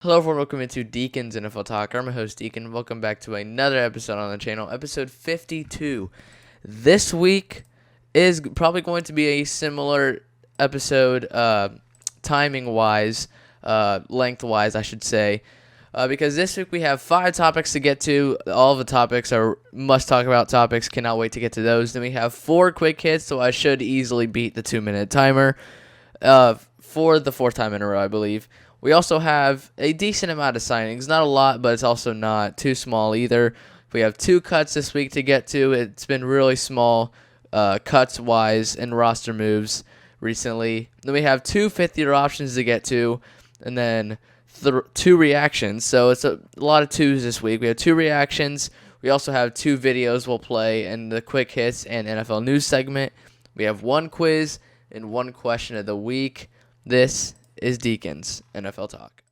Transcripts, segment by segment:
Hello everyone, welcome into Deacon's NFL Talk. I'm your host Deacon. Welcome back to another episode on the channel, episode 52. This week is probably going to be a similar episode, timing-wise, length-wise, I should say, because this week we have 5 topics to get to. All of the topics are must-talk-about topics. Cannot wait to get to those. Then we have 4 quick hits, so I should easily beat the 2-minute timer for the 4th time in a row, I believe. We also have a decent amount of signings. Not a lot, but it's also not too small either. We have 2 cuts this week to get to. It's been really small cuts-wise and roster moves recently. Then we have 2 fifth-year options to get to, and then 2 reactions. So it's a lot of 2s this week. We have 2 reactions. We also have 2 videos we'll play in the quick hits and NFL news segment. We have 1 quiz and 1 question of the week. This is Deacon's NFL Talk.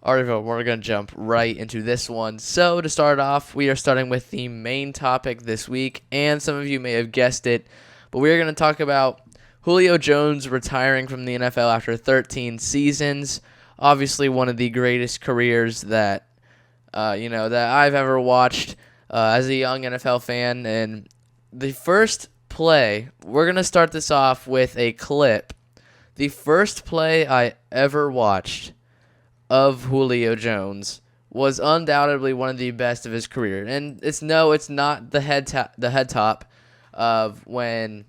Alright, we're going to jump right into this one. So to start off, we are starting with the main topic this week, and some of you may have guessed it, but we are going to talk about Julio Jones retiring from the NFL after 13 seasons. Obviously, one of the greatest careers that I've ever watched as a young NFL fan. And the first play, we're gonna start this off with a clip. The first play I ever watched of Julio Jones was undoubtedly one of the best of his career, and it's not the head top of when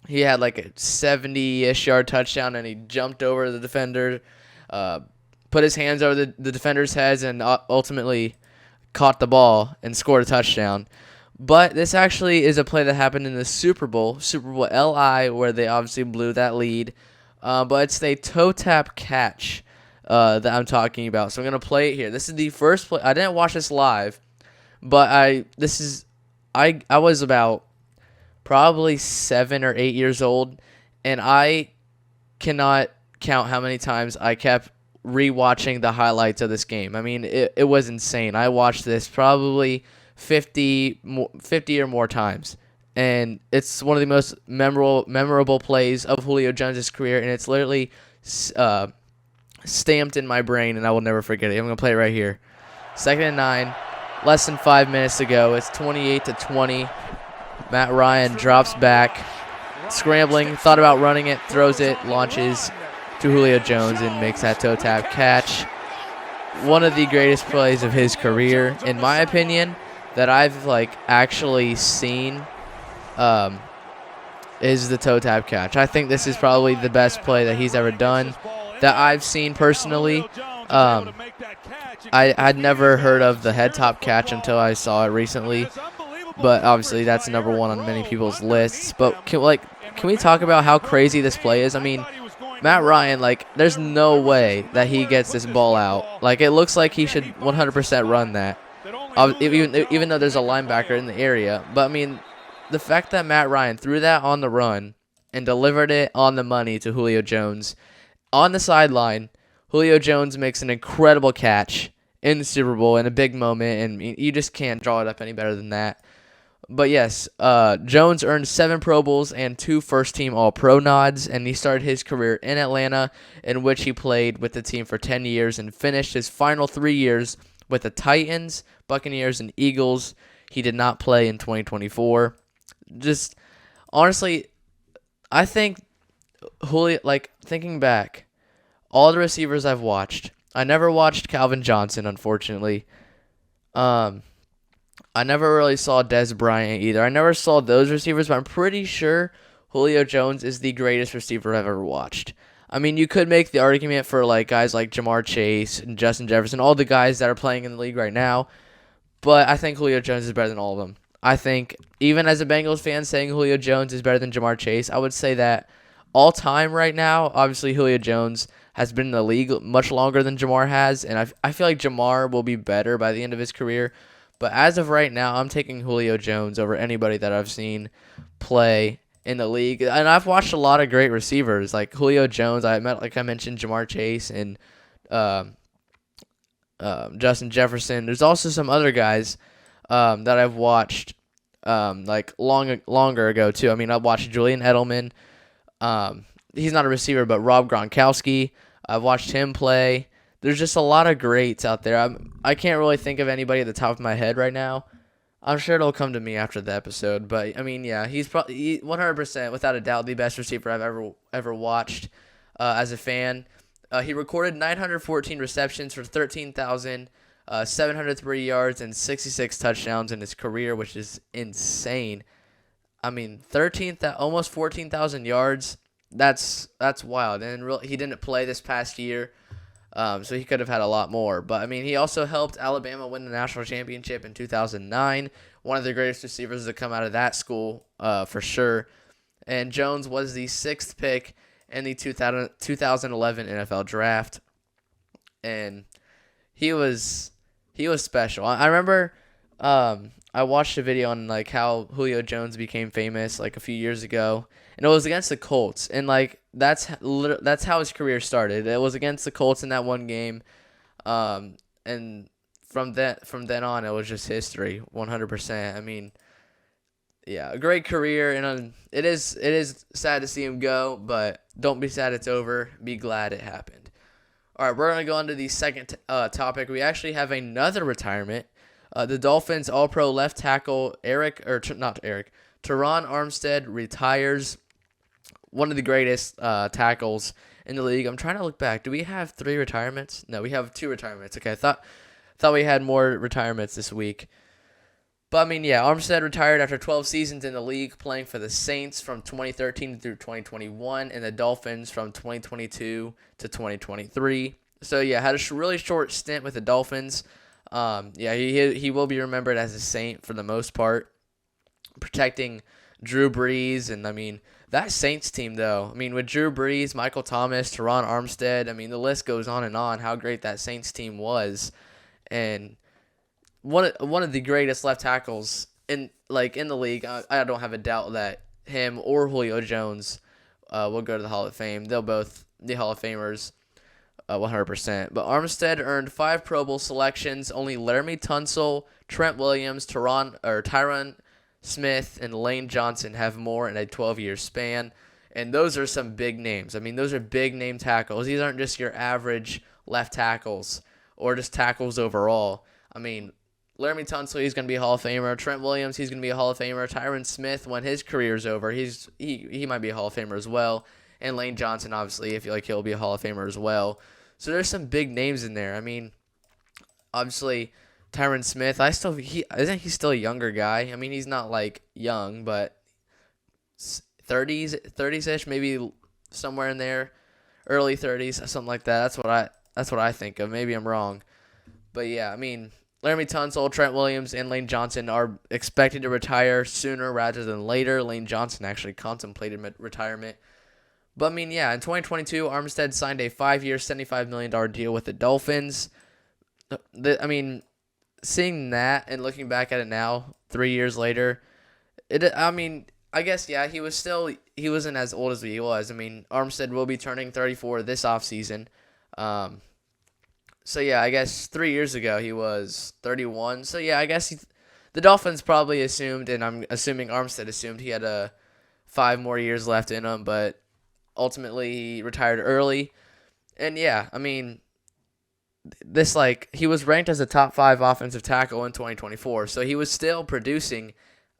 he had like a 70-ish yard touchdown, and he jumped over the defender, put his hands over the defender's heads, and ultimately caught the ball and scored a touchdown. But this actually is a play that happened in the Super Bowl LI, where they obviously blew that lead. But it's a toe tap catch that I'm talking about. So I'm going to play it here. This is the first play. I didn't watch this live, but I was about probably 7 or 8 years old, and I cannot count how many times I kept rewatching the highlights of this game. I mean, it was insane. I watched this probably 50 or more times, and it's one of the most memorable plays of Julio Jones' career, and it's literally stamped in my brain, and I will never forget it. I'm going to play it right here. 2nd and 9, less than 5 minutes to go. It's 28-20. Matt Ryan drops back, scrambling, thought about running it, throws it, launches to Julio Jones, and makes that toe tap catch. One of the greatest plays of his career, in my opinion, that I've actually seen is the toe tap catch. I think this is probably the best play that he's ever done that I've seen personally. I had never heard of the head top catch until I saw it recently. But obviously that's number 1 on many people's lists. But can we talk about how crazy this play is? I mean, Matt Ryan, there's no way that he gets this ball out. It looks like he should 100% run that, even though there's a linebacker in the area. But I mean, the fact that Matt Ryan threw that on the run and delivered it on the money to Julio Jones on the sideline, Julio Jones makes an incredible catch in the Super Bowl in a big moment, and you just can't draw it up any better than that. But yes, Jones earned 7 Pro Bowls and 2 first-team All-Pro nods, and he started his career in Atlanta, in which he played with the team for 10 years and finished his final 3 years with the Titans, Buccaneers, and Eagles. He did not play in 2024. Just, honestly, I think Julio, thinking back, all the receivers I've watched, I never watched Calvin Johnson, unfortunately. I never really saw Dez Bryant either. I never saw those receivers, but I'm pretty sure Julio Jones is the greatest receiver I've ever watched. I mean, you could make the argument for guys like Jamar Chase and Justin Jefferson, all the guys that are playing in the league right now, but I think Julio Jones is better than all of them. I think even as a Bengals fan saying Julio Jones is better than Jamar Chase, I would say that all time right now, obviously Julio Jones has been in the league much longer than Jamar has, and I feel like Jamar will be better by the end of his career. But as of right now, I'm taking Julio Jones over anybody that I've seen play in the league. And I've watched a lot of great receivers like Julio Jones. Like I mentioned Jamar Chase and um, Justin Jefferson. There's also some other guys that I've watched like longer ago too. I mean, I've watched Julian Edelman. He's not a receiver, but Rob Gronkowski. I've watched him play. There's just a lot of greats out there. I can't really think of anybody at the top of my head right now. I'm sure it'll come to me after the episode, but I mean, yeah, he's probably 100% without a doubt the best receiver I've ever watched as a fan. He recorded 914 receptions for 13,703 yards and 66 touchdowns in his career, which is insane. I mean, almost 14,000 yards. That's wild. And he didn't play this past year, so he could have had a lot more. But I mean, he also helped Alabama win the national championship in 2009. One of the greatest receivers to come out of that school, for sure. And Jones was the 6th pick in the 2011 NFL draft, and he was special. I remember I watched a video on like how Julio Jones became famous like a few years ago, and it was against the Colts, and like that's how his career started. It was against the Colts in that one game, and from then on it was just history, 100%. I mean, yeah, a great career, and it is sad to see him go, but don't be sad it's over. Be glad it happened. All right, we're going to go on to the second topic. We actually have another retirement. The Dolphins All-Pro left tackle Terron Armstead retires. One of the greatest tackles in the league. I'm trying to look back. Do we have 3 retirements? No, we have 2 retirements. Okay, I thought we had more retirements this week. But, I mean, yeah, Armstead retired after 12 seasons in the league, playing for the Saints from 2013 through 2021 and the Dolphins from 2022 to 2023. So, yeah, had a really short stint with the Dolphins. Yeah, he will be remembered as a Saint for the most part, protecting Drew Brees. And, I mean, that Saints team, though, I mean, with Drew Brees, Michael Thomas, Terron Armstead, I mean, the list goes on and on how great that Saints team was. And one of the greatest left tackles in the league. I don't have a doubt that him or Julio Jones will go to the Hall of Fame. They'll both be Hall of Famers, 100%. But Armstead earned 5 Pro Bowl selections. Only Laramie Tunsil, Trent Williams, Tyron Smith, and Lane Johnson have more in a 12-year span. And those are some big names. I mean, those are big name tackles. These aren't just your average left tackles or just tackles overall. I mean, Laramie Tunsil, he's going to be a Hall of Famer. Trent Williams, he's going to be a Hall of Famer. Tyron Smith, when his career's over, he might be a Hall of Famer as well. And Lane Johnson, obviously, I feel like he'll be a Hall of Famer as well. So there's some big names in there. I mean, obviously, Tyron Smith, isn't he still a younger guy? I mean, he's not like young, but 30s-ish, maybe somewhere in there, early 30s, something like that. That's what I think of. Maybe I'm wrong, but yeah, I mean, Laramie Tunsil, Trent Williams, and Lane Johnson are expected to retire sooner rather than later. Lane Johnson actually contemplated retirement. But, I mean, yeah, in 2022, Armstead signed a 5-year, $75 million deal with the Dolphins. I mean, seeing that and looking back at it now, 3 years later, I guess, yeah, he wasn't as old as he was. I mean, Armstead will be turning 34 this offseason. So, yeah, I guess 3 years ago he was 31. So, yeah, I guess the Dolphins probably assumed, and I'm assuming Armstead assumed he had 5 more years left in him, but ultimately he retired early. And, yeah, I mean, he was ranked as a top 5 offensive tackle in 2024. So he was still producing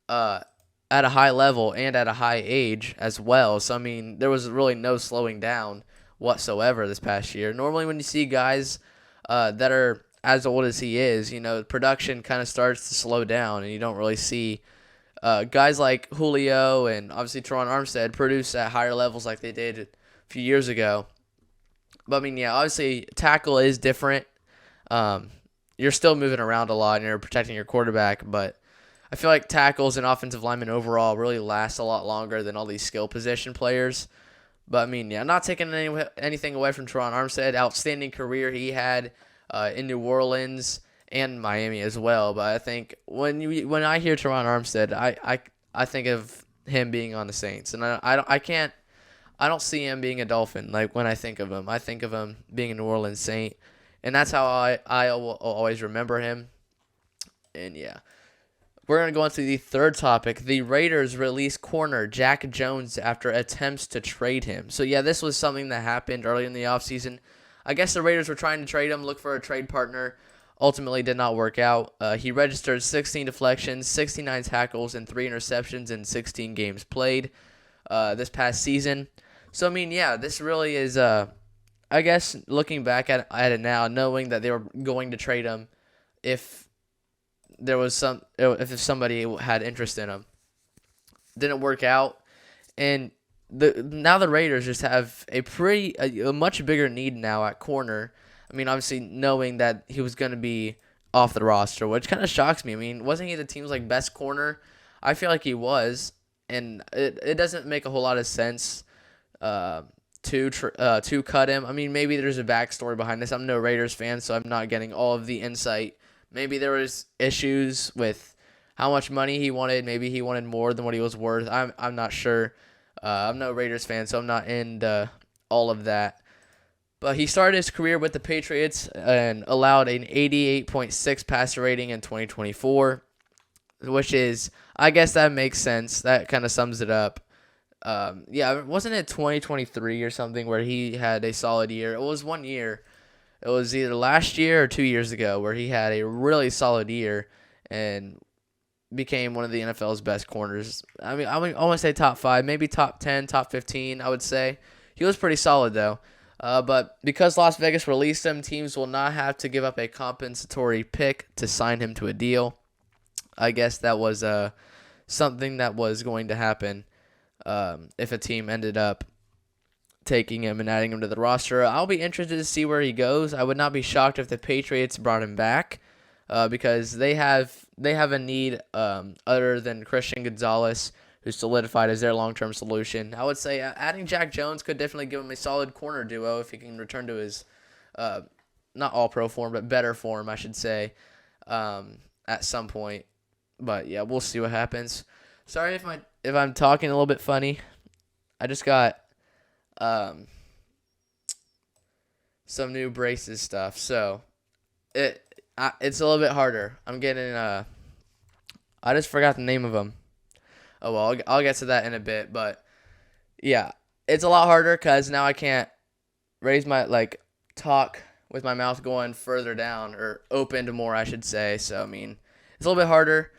at a high level and at a high age as well. So, I mean, there was really no slowing down whatsoever this past year. Normally when you see guys that are as old as he is, production kind of starts to slow down, and you don't really see guys like Julio and obviously Terron Armstead produce at higher levels like they did a few years ago. But, I mean, yeah, obviously tackle is different. You're still moving around a lot and you're protecting your quarterback, but I feel like tackles and offensive linemen overall really last a lot longer than all these skill position players. But, I mean, yeah, not taking anything away from Terron Armstead. Outstanding career he had in New Orleans and Miami as well. But I think when I hear Terron Armstead, I think of him being on the Saints. And I I don't see him being a Dolphin. Like, when I think of him, I think of him being a New Orleans Saint, and that's how I will always remember him. And yeah, we're going to go on to the third topic. The Raiders release corner Jack Jones after attempts to trade him. So yeah, this was something that happened early in the offseason. I guess the Raiders were trying to trade him, look for a trade partner. Ultimately did not work out. He registered 16 deflections, 69 tackles, and 3 interceptions in 16 games played this past season. So, I mean, yeah, this really is, I guess, looking back at it now, knowing that they were going to trade him if there was if somebody had interest in him. Didn't work out. And now the Raiders just have a much bigger need now at corner. I mean, obviously knowing that he was going to be off the roster, which kind of shocks me. I mean, wasn't he the team's best corner? I feel like he was, and it doesn't make a whole lot of sense to cut him. I mean, maybe there's a backstory behind this. I'm no Raiders fan, so I'm not getting all of the insight. Maybe there was issues with how much money he wanted. Maybe he wanted more than what he was worth. I'm not sure. I'm no Raiders fan, so I'm not into all of that. But he started his career with the Patriots and allowed an 88.6 passer rating in 2024, which is, I guess that makes sense. That kind of sums it up. Yeah, wasn't it 2023 or something where he had a solid year? It was 1 year. It was either last year or 2 years ago where he had a really solid year and became one of the NFL's best corners. I mean, I want to say top 5, maybe top 10, top 15, I would say. He was pretty solid, though. But because Las Vegas released him, teams will not have to give up a compensatory pick to sign him to a deal. I guess that was something that was going to happen if a team ended up taking him and adding him to the roster. I'll be interested to see where he goes. I would not be shocked if the Patriots brought him back because they have a need other than Christian Gonzalez, who's solidified as their long-term solution. I would say adding Jack Jones could definitely give him a solid corner duo if he can return to his not all-pro form, but better form, I should say, at some point. But yeah, we'll see what happens. Sorry if I'm talking a little bit funny. I just got some new braces stuff, so it's a little bit harder. I'm getting I just forgot the name of them. Oh, well, I'll get to that in a bit, but yeah, it's a lot harder because now I can't raise my, talk with my mouth going further down, or opened more, I should say. So, I mean, it's a little bit harder,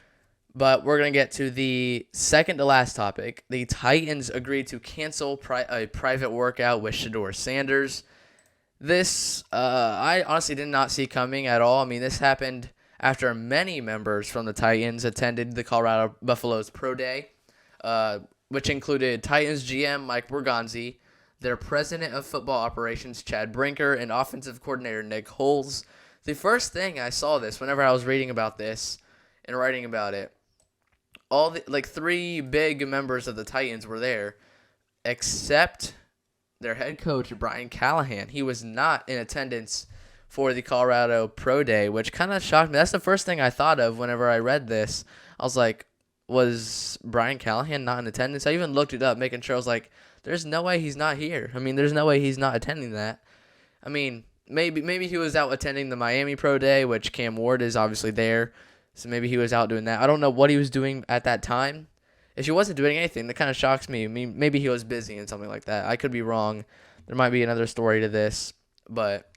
but we're going to get to the second to last topic. The Titans agreed to cancel a private workout with Shedeur Sanders. This, I honestly did not see coming at all. I mean, this happened after many members from the Titans attended the Colorado Buffaloes Pro Day, which included Titans GM Mike Borgonzi, their president of football operations Chad Brinker, and offensive coordinator Nick Holes. The first thing I saw this, whenever I was reading about this and writing about it, all the 3 big members of the Titans were there, except their head coach Brian Callahan. He was not in attendance for the Colorado Pro Day, which kind of shocked me. That's the first thing I thought of whenever I read this. I was like, was Brian Callahan not in attendance? I even looked it up, making sure. I was like, there's no way he's not here. I mean, there's no way he's not attending that. I mean, maybe he was out attending the Miami Pro Day, which Cam Ward is obviously there. So maybe he was out doing that. I don't know what he was doing at that time. If he wasn't doing anything, that kind of shocks me. I mean, maybe he was busy and something like that. I could be wrong. There might be another story to this. But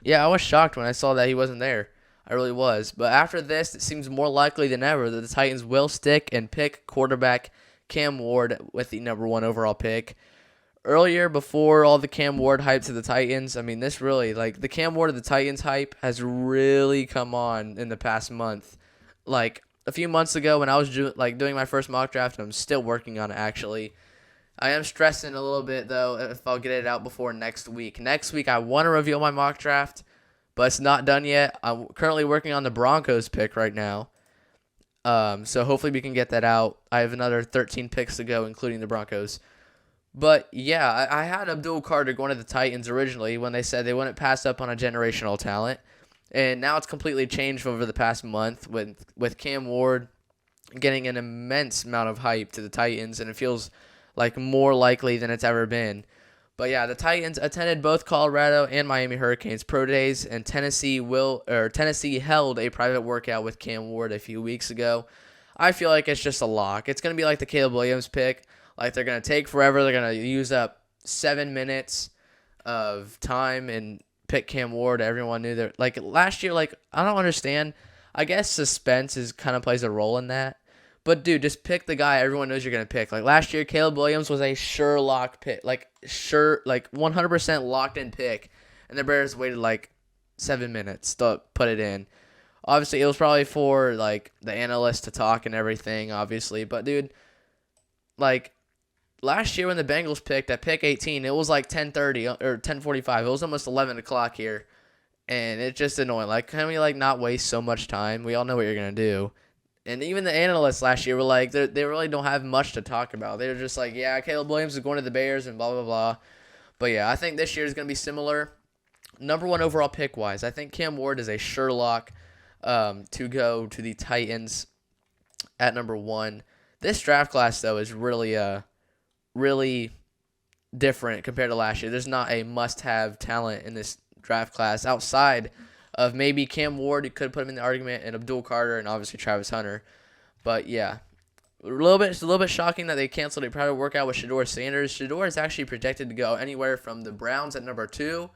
yeah, I was shocked when I saw that he wasn't there. I really was. But after this, it seems more likely than ever that the Titans will stick and pick quarterback Cam Ward with the number 1 overall pick. Earlier, before all the Cam Ward hype to the Titans, I mean, this really, the Cam Ward of the Titans hype has really come on in the past month. A few months ago when I was doing my first mock draft, and I'm still working on it, actually. I am stressing a little bit, though, if I'll get it out before next week. Next week, I want to reveal my mock draft, but it's not done yet. I'm currently working on the Broncos pick right now. So hopefully we can get that out. I have another 13 picks to go, including the Broncos. But, yeah, I had Abdul Carter going to the Titans originally when they said they wouldn't pass up on a generational talent. And now it's completely changed over the past month with Cam Ward getting an immense amount of hype to the Titans. And it feels like more likely than it's ever been. But yeah, the Titans attended both Colorado and Miami Hurricanes pro days, and Tennessee held a private workout with Cam Ward a few weeks ago. I feel like it's just a lock. It's gonna be like the Caleb Williams pick. Like they're gonna take forever. They're gonna use up 7 minutes of time and pick Cam Ward. Everyone knew that. Like last year, like I don't understand. I guess suspense is kind of plays a role in that. But dude, just pick the guy everyone knows you're gonna pick. Like last year, Caleb Williams was a sure lock pick, like 100% locked in pick, and the Bears waited like 7 minutes to put it in. Obviously, it was probably for like the analysts to talk and everything, obviously. But dude, like last year when the Bengals picked at pick 18, it was like 10:30 or 10:45. It was almost 11 o'clock here, and it's just annoying. Like, can we like not waste so much time? We all know what you're gonna do. And even the analysts last year were like, they really don't have much to talk about. They were just like, yeah, Caleb Williams is going to the Bears and blah, blah, blah. But yeah, I think this year is going to be similar. Number one overall pick-wise, I think Cam Ward is a sure lock to go to the Titans at number one. This draft class, though, is really different compared to last year. There's not a must-have talent in this draft class outside of maybe Cam Ward. You could put him in the argument, and Abdul Carter, and obviously Travis Hunter. But yeah, it's a little bit shocking that they canceled a private workout with Shedeur Sanders. Shedeur is actually projected to go anywhere from the Browns at number 2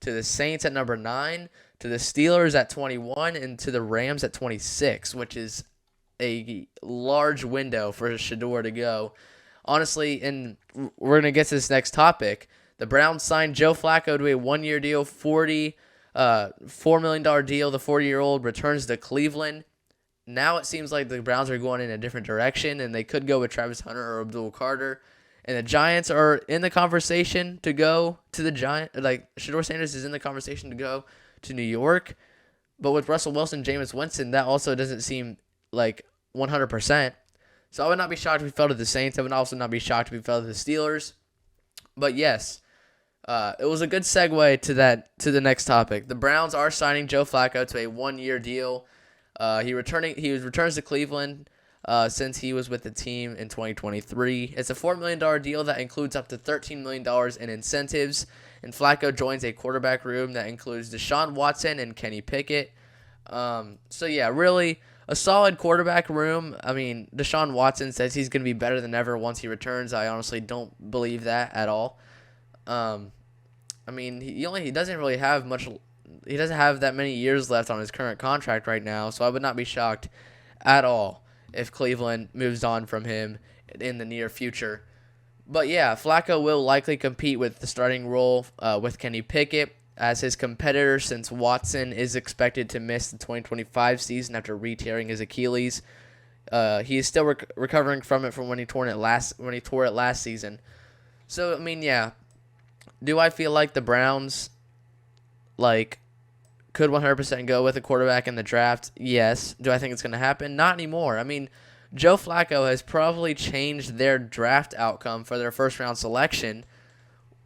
to the Saints at number 9 to the Steelers at 21 and to the Rams at 26, which is a large window for Shedeur to go. Honestly, and we're going to get to this next topic, the Browns signed Joe Flacco to a one-year deal, $4 million deal. The 40-year-old returns to Cleveland. Now it seems like the Browns are going in a different direction, and they could go with Travis Hunter or Abdul Carter. And the Giants are in the conversation to go to the Giants. Like, Shedeur Sanders is in the conversation to go to New York. But with Russell Wilson, Jameis Winston, that also doesn't seem like 100%. So I would not be shocked if we fell to the Saints. I would also not be shocked if we fell to the Steelers. But yes, it was a good segue to the next topic. The Browns are signing Joe Flacco to a one-year deal. He returns to Cleveland since he was with the team in 2023. It's a $4 million deal that includes up to $13 million in incentives, and Flacco joins a quarterback room that includes Deshaun Watson and Kenny Pickett. So yeah, really a solid quarterback room. I mean, Deshaun Watson says he's going to be better than ever once he returns. I honestly don't believe that at all. I mean, he doesn't really have much. He doesn't have that many years left on his current contract right now, so I would not be shocked at all if Cleveland moves on from him in the near future. But yeah, Flacco will likely compete with the starting role with Kenny Pickett as his competitor, since Watson is expected to miss the 2025 season after re-tearing his Achilles. He is still recovering from it from when he tore it last season. So I mean, yeah. Do I feel like the Browns could 100% go with a quarterback in the draft? Yes. Do I think it's going to happen? Not anymore. I mean, Joe Flacco has probably changed their draft outcome for their first-round selection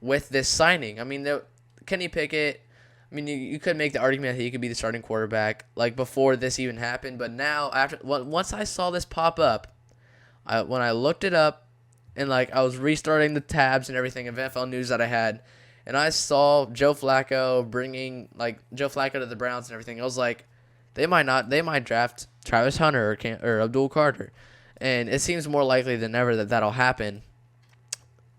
with this signing. I mean, Kenny Pickett, I mean, you could make the argument that he could be the starting quarterback before this even happened. But now, once I saw this pop up, when I looked it up, and I was restarting the tabs and everything of NFL news that I had, and I saw Joe Flacco bringing Joe Flacco to the Browns and everything. I was like, they might draft Travis Hunter or Abdul Carter, and it seems more likely than ever that that'll happen.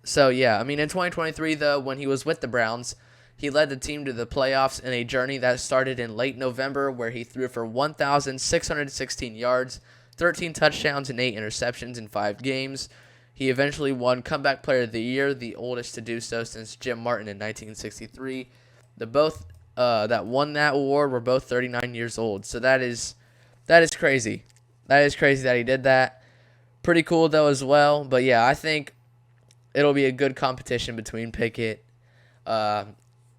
So yeah, I mean, in 2023 though, when he was with the Browns, he led the team to the playoffs in a journey that started in late November, where he threw for 1,616 yards, 13 touchdowns, and 8 interceptions in 5 games. He eventually won Comeback Player of the Year, the oldest to do so since Jim Martin in 1963. Both that won that award were both 39 years old. So that is crazy. That is crazy that he did that. Pretty cool though as well. But yeah, I think it'll be a good competition between Pickett and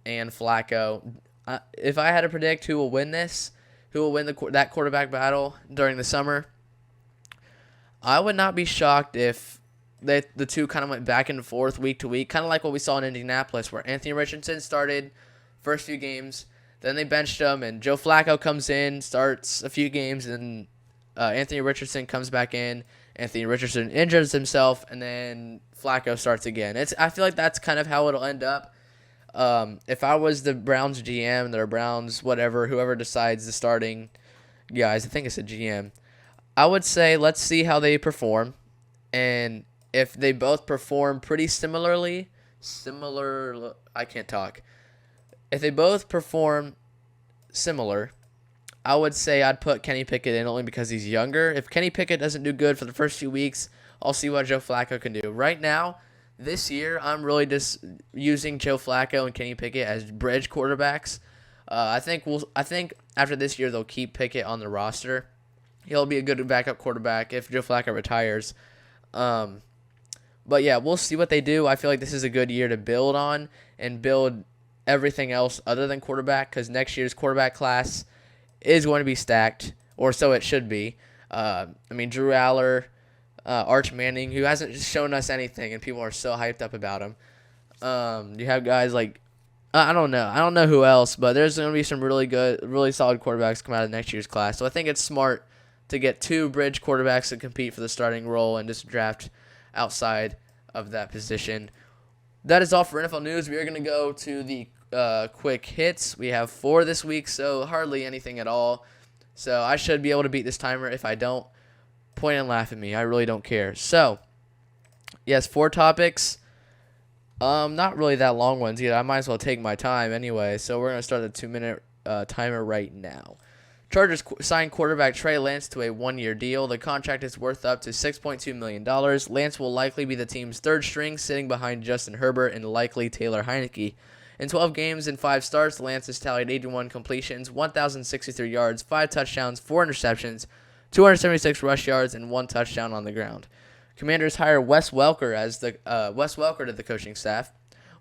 Flacco. If I had to predict who will win that quarterback battle during the summer, I would not be shocked if the two kind of went back and forth week to week, kind of like what we saw in Indianapolis, where Anthony Richardson started first few games, then they benched him, and Joe Flacco comes in, starts a few games, and Anthony Richardson comes back in Anthony Richardson injures himself, and then Flacco starts again. I feel like that's kind of how it'll end up. If I was the Browns GM, or Browns whatever, whoever decides the starting guys, I think it's a GM, I would say let's see how they perform, and if they both perform pretty I can't talk. If they both perform similar, I would say I'd put Kenny Pickett in only because he's younger. If Kenny Pickett doesn't do good for the first few weeks, I'll see what Joe Flacco can do. Right now, this year, I'm really just using Joe Flacco and Kenny Pickett as bridge quarterbacks. I think after this year they'll keep Pickett on the roster. He'll be a good backup quarterback if Joe Flacco retires. But yeah, we'll see what they do. I feel like this is a good year to build on and build everything else other than quarterback, because next year's quarterback class is going to be stacked, or so it should be. Drew Aller, Arch Manning, who hasn't shown us anything, and people are so hyped up about him. You have guys like, I don't know who else, but there's going to be some really solid quarterbacks come out of next year's class. So I think it's smart to get 2 bridge quarterbacks to compete for the starting role and just draft outside of that position. That is all for NFL news. We are going to go to the quick hits. We have 4 this week, so hardly anything at all. So I should be able to beat this timer. If I don't, point and laugh at me. I really don't care. So, yes, 4 topics. Not really that long ones either. I might as well take my time anyway. So we're going to start the 2-minute timer right now. Chargers signed quarterback Trey Lance to a 1-year deal. The contract is worth up to $6.2 million. Lance will likely be the team's 3rd string, sitting behind Justin Herbert and likely Taylor Heineke. In 12 games and 5 starts, Lance has tallied 81 completions, 1,063 yards, 5 touchdowns, 4 interceptions, 276 rush yards, and 1 touchdown on the ground. Commanders hire Wes Welker to the coaching staff.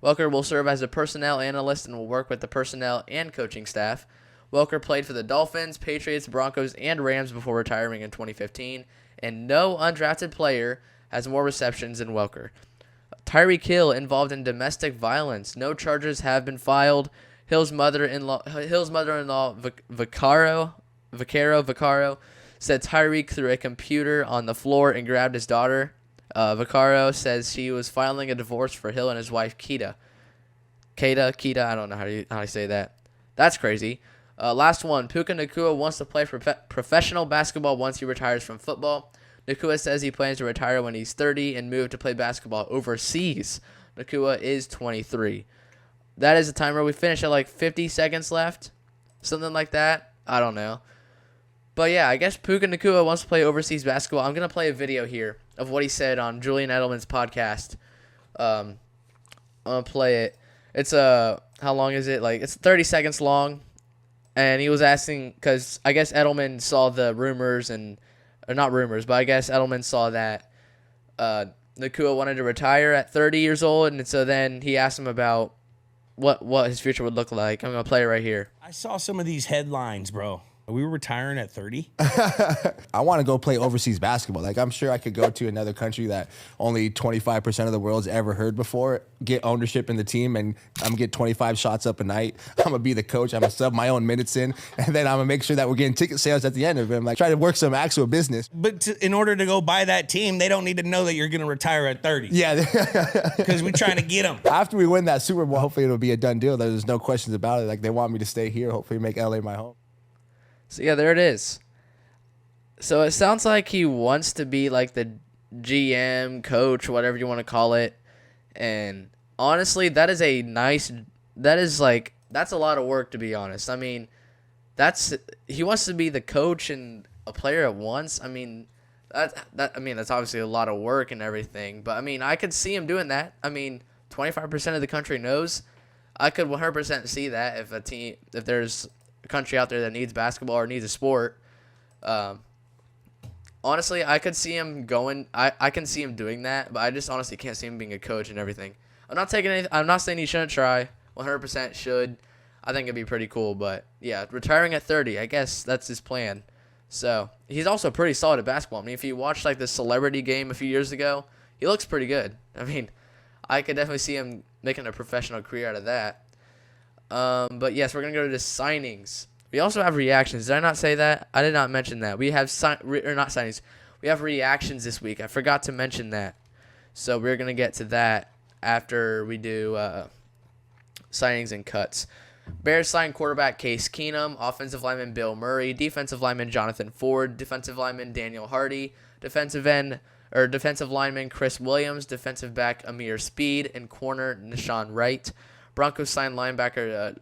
Welker will serve as a personnel analyst and will work with the personnel and coaching staff. Welker played for the Dolphins, Patriots, Broncos, and Rams before retiring in 2015, and no undrafted player has more receptions than Welker. Tyreek Hill involved in domestic violence. No charges have been filed. Hill's mother-in-law, Vaccaro, said Tyreek threw a computer on the floor and grabbed his daughter. Vaccaro says she was filing a divorce for Hill and his wife, Keita, I don't know how to say that. That's crazy. Last one, Puka Nacua wants to play professional basketball once he retires from football. Nacua says he plans to retire when he's 30 and move to play basketball overseas. Nacua is 23. That is a timer. We finished at like 50 seconds left, something like that. I don't know. But yeah, I guess Puka Nacua wants to play overseas basketball. I'm going to play a video here of what he said on Julian Edelman's podcast. I'm going to play it. It's how long is it? Like, it's 30 seconds long. And he was asking, because I guess Edelman saw the rumors, or not rumors, but I guess Edelman saw that Nacua wanted to retire at 30 years old, and so then he asked him about what his future would look like. I'm going to play it right here. I saw some of these headlines, bro. Are we retiring at 30? I want to go play overseas basketball. Like, I'm sure I could go to another country that only 25% of the world's ever heard before, get ownership in the team, and I'm going to get 25 shots up a night. I'm going to be the coach. I'm going to sub my own minutes in, and then I'm going to make sure that we're getting ticket sales at the end of it. I'm like, try to work some actual business. But in order to go buy that team, they don't need to know that you're going to retire at 30. Yeah. Because we're trying to get them. After we win that Super Bowl, hopefully it'll be a done deal. There's no questions about it. Like, they want me to stay here, hopefully make LA my home. So, yeah, there it is. So, it sounds like he wants to be, like, the GM, coach, whatever you want to call it. And, honestly, that's a lot of work, to be honest. I mean, he wants to be the coach and a player at once. I mean, that's obviously a lot of work and everything. But, I mean, I could see him doing that. I mean, 25% of the country knows. I could 100% see that if there's country out there that needs basketball or needs a sport. Honestly, I could see him going. I can see him doing that, but I just honestly can't see him being a coach and everything. I'm not saying he shouldn't try. 100% should. I think it'd be pretty cool, but yeah, retiring at 30, I guess that's his plan. So he's also pretty solid at basketball. I mean, if you watched like the Celebrity Game a few years ago, he looks pretty good. I mean, I could definitely see him making a professional career out of that. But yes, we're going to go to the signings. We also have reactions. Did I not say that? I did not mention that. We have not signings. we have reactions this week. I forgot to mention that. So we're going to get to that after we do signings and cuts. Bears signed quarterback Case Keenum, offensive lineman Bill Murray, defensive lineman Jonathan Ford, defensive lineman Daniel Hardy, defensive lineman Chris Williams, defensive back Amir Speed, and corner Nishan Wright. Broncos signed linebacker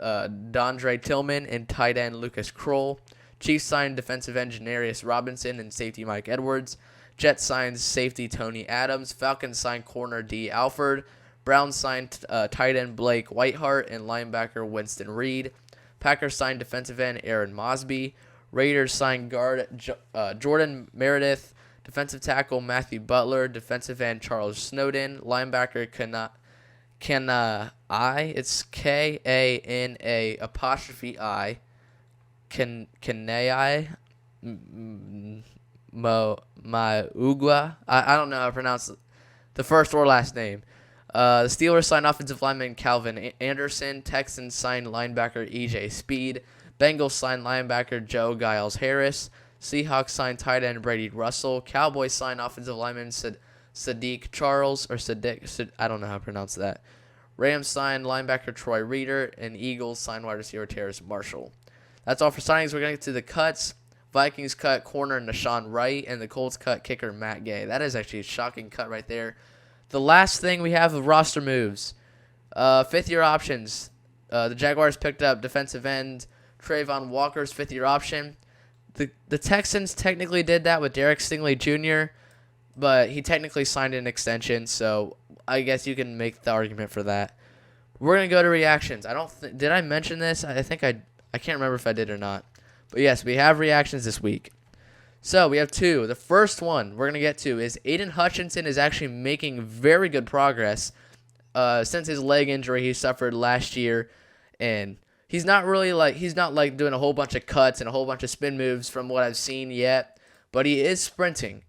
Dondre Tillman and tight end Lucas Kroll. Chiefs signed defensive end Janarius Robinson and safety Mike Edwards. Jets signed safety Tony Adams. Falcons signed corner D. Alford. Browns signed tight end Blake Whiteheart and linebacker Winston Reed. Packers signed defensive end Aaron Mosby. Raiders signed guard Jordan Meredith. Defensive tackle Matthew Butler. Defensive end Charles Snowden. Linebacker it's Kana apostrophe I. Kanai Maugwa. I don't know how to pronounce the first or last name. The Steelers signed offensive lineman Calvin Anderson. Texans signed linebacker E.J. Speed. Bengals signed linebacker Joe Giles Harris. Seahawks signed tight end Brady Russell. Cowboys signed offensive lineman Sadiq Charles, or Sadiq, I don't know how to pronounce that. Rams signed linebacker Troy Reeder. And Eagles signed wide receiver Terrace Marshall. That's all for signings. We're going to get to the cuts. Vikings cut corner Nishan Wright, and the Colts cut kicker Matt Gay. That is actually a shocking cut right there. The last thing we have of roster moves, fifth-year options. The Jaguars picked up defensive end Trayvon Walker's fifth-year option. The Texans technically did that with Derek Stingley Jr., but he technically signed an extension, so I guess you can make the argument for that. We're going to go to reactions. Did I mention this? I can't remember if I did or not. But yes, we have reactions this week. So we have two. The first one we're going to get to is Aidan Hutchinson is actually making very good progress since his leg injury he suffered last year. And he's not doing a whole bunch of cuts and a whole bunch of spin moves from what I've seen yet. But he is sprinting.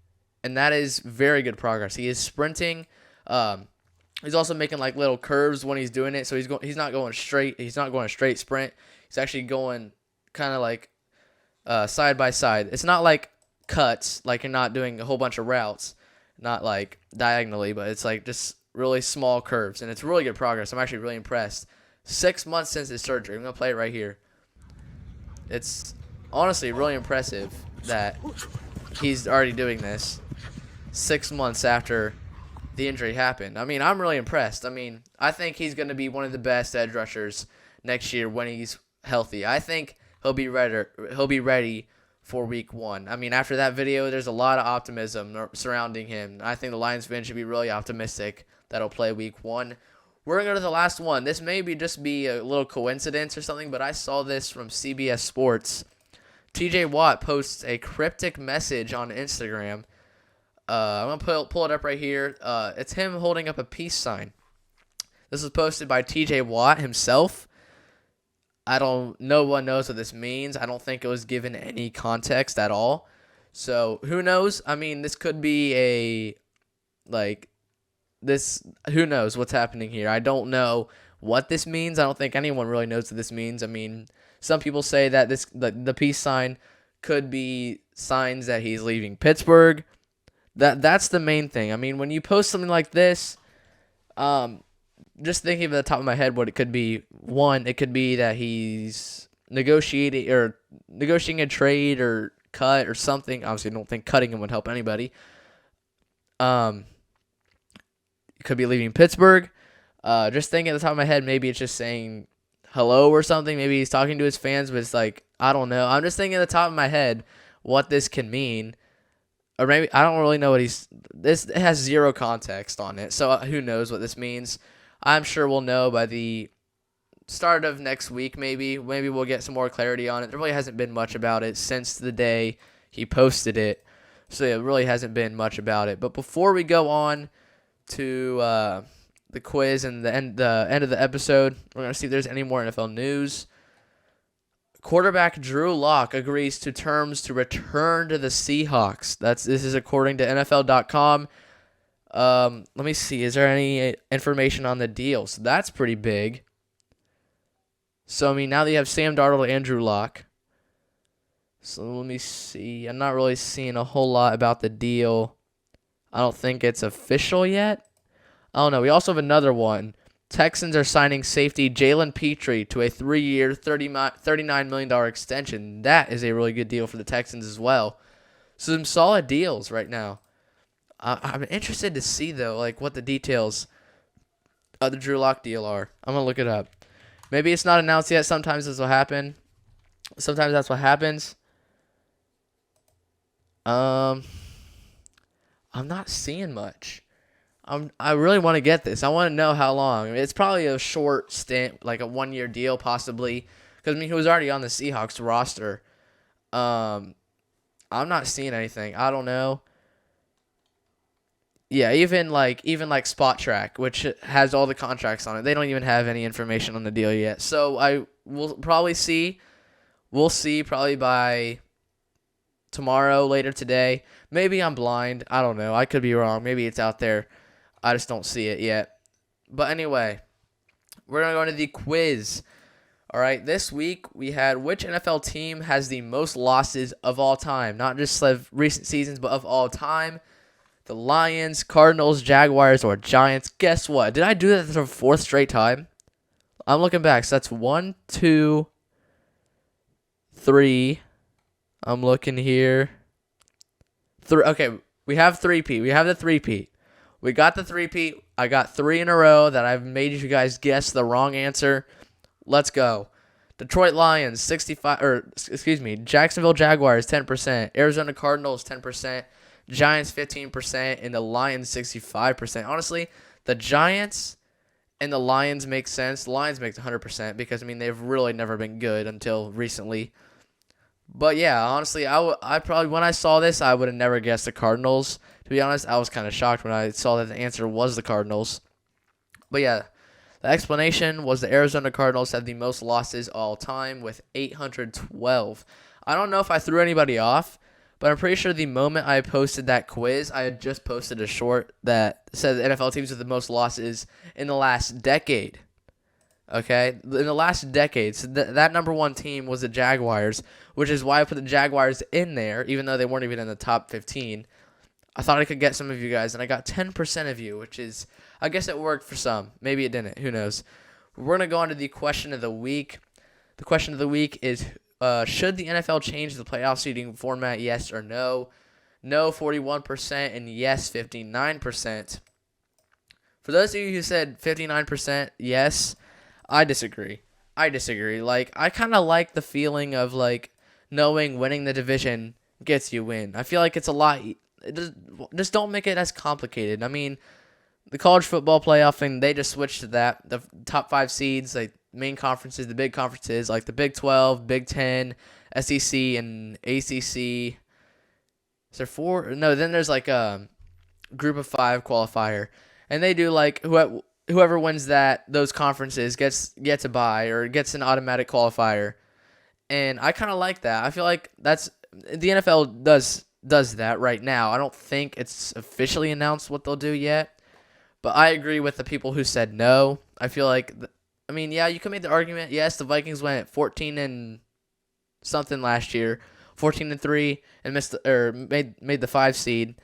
And that is very good progress. He is sprinting. He's also making like little curves when he's doing it. So he's not going straight. He's not going a straight sprint. He's actually going kind of like side by side. It's not like cuts, like you're not doing a whole bunch of routes, not like diagonally, but it's like just really small curves, and it's really good progress. I'm actually really impressed. 6 months since his surgery. I'm going to play it right here. It's honestly really impressive that he's already doing this 6 months after the injury happened. I mean, I'm really impressed. I mean, I think he's going to be one of the best edge rushers next year when he's healthy. I think he'll be ready for week 1. I mean, after that video, there's a lot of optimism surrounding him. I think the Lions fans should be really optimistic that he'll play week 1. We're going to go to the last one. This may just be a little coincidence or something, but I saw this from CBS Sports. TJ Watt posts a cryptic message on Instagram. I'm going to pull it up right here. It's him holding up a peace sign. This was posted by TJ Watt himself. No one knows what this means. I don't think it was given any context at all. So who knows? I mean, this could be who knows what's happening here? I don't know what this means. I don't think anyone really knows what this means. I mean, some people say that the peace sign could be signs that he's leaving Pittsburgh. That's the main thing. I mean, when you post something like this, just thinking of the top of my head what it could be. One, it could be that he's negotiating a trade or cut or something. Obviously, I don't think cutting him would help anybody. It could be leaving Pittsburgh. Just thinking at the top of my head, maybe it's just saying hello or something. Maybe he's talking to his fans, but it's like, I don't know. I'm just thinking at the top of my head what this can mean. Or maybe I don't really know what this has zero context on it. So who knows what this means. I'm sure we'll know by the start of next week, maybe. Maybe we'll get some more clarity on it. There really hasn't been much about it since the day he posted it. So it really hasn't been much about it. But before we go on to the quiz and the end of the episode, we're going to see if there's any more NFL news. Quarterback Drew Lock agrees to terms to return to the Seahawks. This is according to NFL.com. Let me see. Is there any information on the deal? So that's pretty big. So, I mean, now that you have Sam Darnold and Drew Lock. So let me see. I'm not really seeing a whole lot about the deal. I don't think it's official yet. I don't know. We also have another one. Texans are signing safety Jalen Petrie to a 3-year, $39 million extension. That is a really good deal for the Texans as well. So some solid deals right now. I'm interested to see, though, like what the details of the Drew Lock deal are. I'm going to look it up. Maybe it's not announced yet. Sometimes this will happen. Sometimes that's what happens. I'm not seeing much. I really want to get this. I want to know how long. I mean, it's probably a short stint, like a 1-year deal possibly, because I mean he was already on the Seahawks roster. I'm not seeing anything. I don't know. Yeah, even like Spot Track, which has all the contracts on it, they don't even have any information on the deal yet. So I will probably see. We'll see probably by tomorrow, later today. Maybe I'm blind. I don't know. I could be wrong. Maybe it's out there. I just don't see it yet. But anyway, we're going to go into the quiz. All right, this week we had which NFL team has the most losses of all time? Not just of recent seasons, but of all time. The Lions, Cardinals, Jaguars, or Giants. Guess what? Did I do that for the 4th straight time? I'm looking back. So that's 1, 2, 3. I'm looking here. Okay, we have 3-peat. We have the 3-peat. We got the 3-peat. I got 3 in a row that I've made you guys guess the wrong answer. Let's go. Detroit Lions, 65, or excuse me, Jacksonville Jaguars, 10%. Arizona Cardinals, 10%. Giants, 15%. And the Lions, 65%. Honestly, the Giants and the Lions make sense. The Lions make 100% because, I mean, they've really never been good until recently. But, yeah, honestly, I probably, when I saw this, I would have never guessed the Cardinals. To be honest, I was kind of shocked when I saw that the answer was the Cardinals. But, yeah, the explanation was the Arizona Cardinals had the most losses all time with 812. I don't know if I threw anybody off, but I'm pretty sure the moment I posted that quiz, I had just posted a short that said the NFL teams with the most losses in the last decade. Okay? In the last decade. So that number 1 team was the Jaguars, which is why I put the Jaguars in there, even though they weren't even in the top 15. I thought I could get some of you guys, and I got 10% of you, which is, I guess it worked for some. Maybe it didn't. Who knows? We're going to go on to the question of the week. The question of the week is, should the NFL change the playoff seeding format, yes or no? No, 41%, and yes, 59%. For those of you who said 59% yes, I disagree. Like, I kind of like the feeling of, like, knowing winning the division gets you in. I feel like it's a lot. Just don't make it as complicated. I mean, the college football playoff thing, they just switched to that. The top 5 seeds, like main conferences, the big conferences, like the Big 12, Big 10, SEC, and ACC. Is there 4? No, then there's like a group of 5 qualifier. And they do like whoever wins those conferences gets a bye or gets an automatic qualifier. And I kind of like that. I feel like that's the NFL does that right now. I don't think it's officially announced what they'll do yet, but I agree with the people who said no. I feel like, I mean, yeah, you can make the argument. Yes, the Vikings went 14 and something last year, 14-3, and made the 5 seed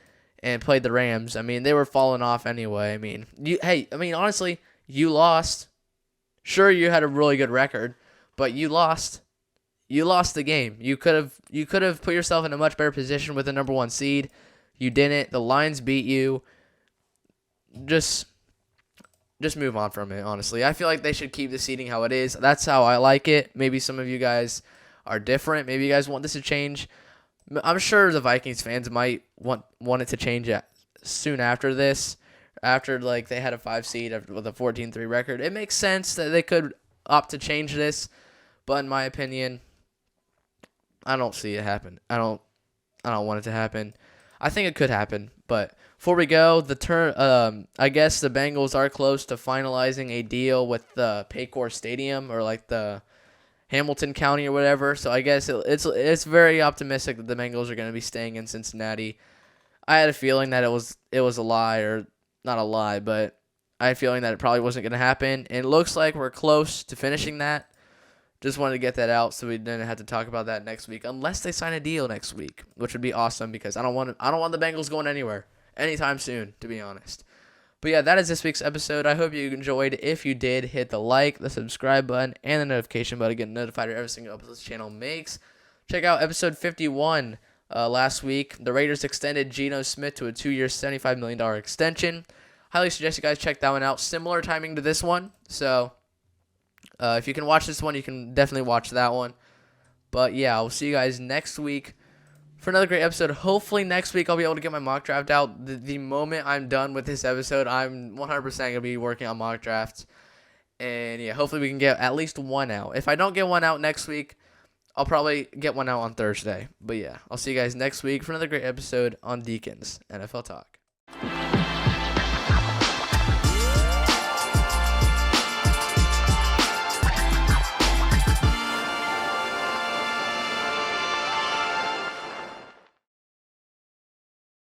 and played the Rams. I mean, they were falling off anyway. I mean, honestly, you lost. Sure, you had a really good record, but you lost. You lost the game. You could have put yourself in a much better position with the number 1 seed. You didn't. The Lions beat you. Just move on from it, honestly. I feel like they should keep the seeding how it is. That's how I like it. Maybe some of you guys are different. Maybe you guys want this to change. I'm sure the Vikings fans might want it to change soon after this. After like they had a 5 seed with a 14-3 record. It makes sense that they could opt to change this, but in my opinion, I don't see it happen. I don't want it to happen. I think it could happen, but before we go, I guess the Bengals are close to finalizing a deal with the Paycor Stadium or like the Hamilton County or whatever. So I guess it's very optimistic that the Bengals are going to be staying in Cincinnati. I had a feeling that it was a lie, or not a lie, but I had a feeling that it probably wasn't going to happen. And it looks like we're close to finishing that. just wanted to get that out so we didn't have to talk about that next week, unless they sign a deal next week, which would be awesome because I don't want the Bengals going anywhere anytime soon, to be honest. But yeah, that is this week's episode. I hope you enjoyed. If you did, hit the like, the subscribe button, and the notification button to get notified of every single episode this channel makes. Check out episode 51 last week. The Raiders extended Geno Smith to a 2-year, $75 million extension. Highly suggest you guys check that one out. Similar timing to this one. So if you can watch this one, you can definitely watch that one. But yeah, I'll see you guys next week for another great episode. Hopefully next week I'll be able to get my mock draft out. The moment I'm done with this episode, I'm 100% going to be working on mock drafts. And yeah, hopefully we can get at least one out. If I don't get one out next week, I'll probably get one out on Thursday. But yeah, I'll see you guys next week for another great episode on Deacon's NFL Talk.